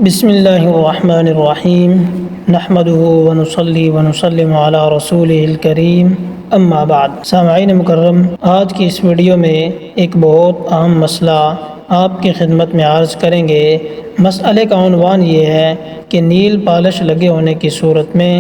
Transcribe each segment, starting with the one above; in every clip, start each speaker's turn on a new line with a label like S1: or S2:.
S1: بسم اللہ الرحمن الرحیم نحمده ونصلی ونسلم علی رسولہ الکریم اما بعد۔ سامعین مکرم، آج کی اس ویڈیو میں ایک بہت اہم مسئلہ آپ کی خدمت میں عرض کریں گے۔ مسئلے کا عنوان یہ ہے کہ نیل پالش لگے ہونے کی صورت میں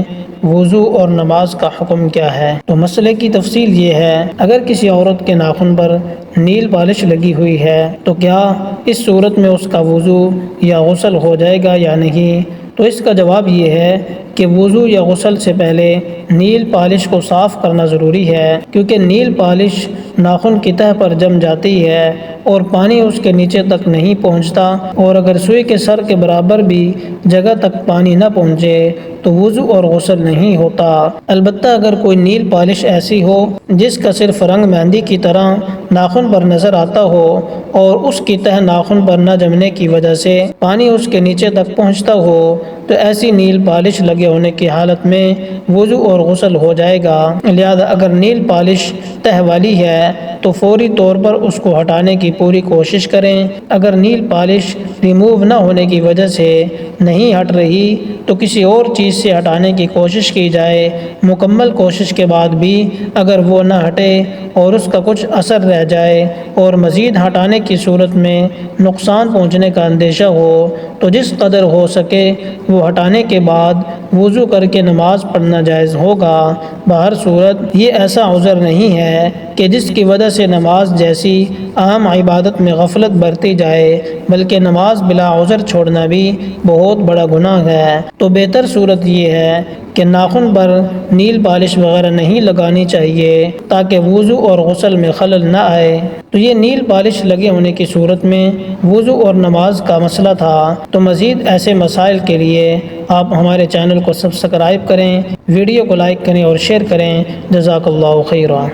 S1: وضو اور نماز کا حکم کیا ہے۔ تو مسئلے کی تفصیل یہ ہے، اگر کسی عورت کے ناخن پر نیل پالش لگی ہوئی ہے تو کیا اس صورت میں اس کا وضو یا غسل ہو جائے گا یا نہیں؟ تو اس کا جواب یہ ہے کہ وضو یا غسل سے پہلے نیل پالش کو صاف کرنا ضروری ہے، کیونکہ نیل پالش ناخن کی تہہ پر جم جاتی ہے اور پانی اس کے نیچے تک نہیں پہنچتا، اور اگر سوئی کے سر کے برابر بھی جگہ تک پانی نہ پہنچے تو وضو اور غسل نہیں ہوتا۔ البتہ اگر کوئی نیل پالش ایسی ہو جس کا صرف رنگ مہندی کی طرح ناخن پر نظر آتا ہو اور اس کی تہہ ناخن پر نہ جمنے کی وجہ سے پانی اس کے نیچے تک پہنچتا ہو، تو ایسی نیل پالش لگے ہونے کی حالت میں وضو اور غسل ہو جائے گا۔ لہذا اگر نیل پالش تہہ والی ہے تو فوری طور پر اس کو ہٹانے کی پوری کوشش کریں۔ اگر نیل پالش ریموو نہ ہونے کی وجہ سے نہیں ہٹ رہی تو کسی اور چیز سے ہٹانے کی کوشش کی جائے۔ مکمل کوشش کے بعد بھی اگر وہ نہ ہٹے اور اس کا کچھ اثر رہ جائے اور مزید ہٹانے کی صورت میں نقصان پہنچنے کا اندیشہ ہو تو جس قدر ہو سکے وہ ہٹانے کے بعد وضو کر کے نماز پڑھنا جائز ہوگا۔ بہر صورت یہ ایسا عذر نہیں ہے کہ جس کی وجہ سے نماز جیسی اہم عبادت میں غفلت برتی جائے، بلکہ نماز بلا عذر چھوڑنا بھی بہت بڑا گناہ ہے۔ تو بہتر صورت یہ ہے کہ ناخن پر نیل پالش وغیرہ نہیں لگانی چاہیے تاکہ وضو اور غسل میں خلل نہ آئے۔ تو یہ نیل پالش لگے ہونے کی صورت میں وضو اور نماز کا مسئلہ تھا۔ تو مزید ایسے مسائل کے لیے آپ ہمارے چینل کو سبسکرائب کریں، ویڈیو کو لائک کریں اور شیئر کریں۔ جزاک اللہ خیرا۔